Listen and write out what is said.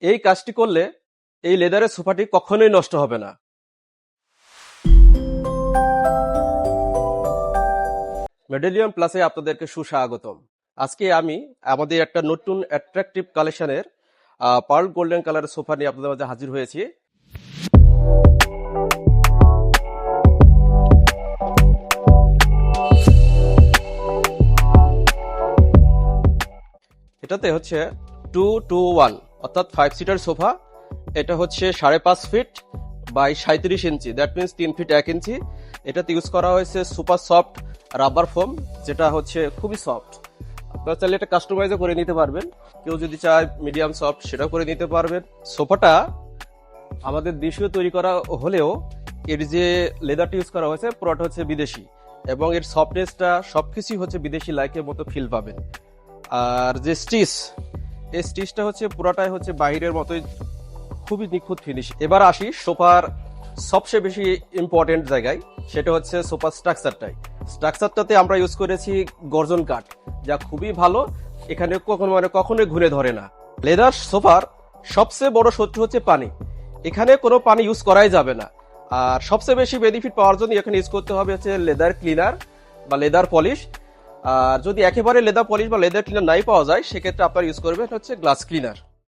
এই কাজটি করলে এই লেদারের সোফাটি কখনোই নষ্ট হবে না। মেডেলিয়ন প্লাসে আপনাদেরকে সুস্বাগতম। আজকে আমি আমাদের একটা নতুন অ্যাট্রাকটিভ কালেকশনের পার্ল গোল্ডেন কালারের সোফা নিয়ে আপনাদের মাঝে হাজির হয়েছি। এটাতে হচ্ছে 2-2-1 অর্থাৎ 5 সিটার সোফা। এটা হচ্ছে 5.5 feet by 37 inch, that means 3 feet 1 inch. এটাতে ইউজ করা হয়েছে সুপার সফট রাবার ফোম, যেটা হচ্ছে খুবই সফট। আপনারা চাইলে এটা কাস্টমাইজও করে নিতে পারবেন, কেউ যদি চায় মিডিয়াম সফট সেটাও করে নিতে পারবেন। সোফাটা আমাদের দেশীয় তৈরি করা হলেও এর যে লেদারটা ইউজ করা হয়েছে পুরোটা হচ্ছে বিদেশি, এবং এর সফটনেসটা সবকিছুই হচ্ছে বিদেশি লাইকের মতো ফিল পাবেন। আর যে এই স্টিচটা হচ্ছে পুরাটাই হচ্ছে বাইরের মতোই খুবই নিখুঁত ফিনিশ। এবার আসি সোফার সবচেয়ে বেশি ইম্পর্টেন্ট জায়গায়, সেটা হচ্ছে সোফার স্ট্রাকচারটাতে আমরা ইউজ করেছি গর্জন কাঠ, যা খুবই ভালো। এখানে কখনোই ঘুরে ধরে না। লেদার সোফার সবচেয়ে বড় শত্রু হচ্ছে পানি। এখানে কোনো পানি ইউজ করাই যাবে না। আর সবচেয়ে বেশি বেনিফিট পাওয়ার জন্য এখানে ইউজ করতে হবে হচ্ছে লেদার ক্লিনার বা লেদার পলিশ। আর যদি একেবারে লেদার পলিশ বা লেদার ক্লিনার নাই পাওয়া যায়, সেক্ষেত্রে আপনার ইউজ করবেন হচ্ছে গ্লাস ক্লিনার।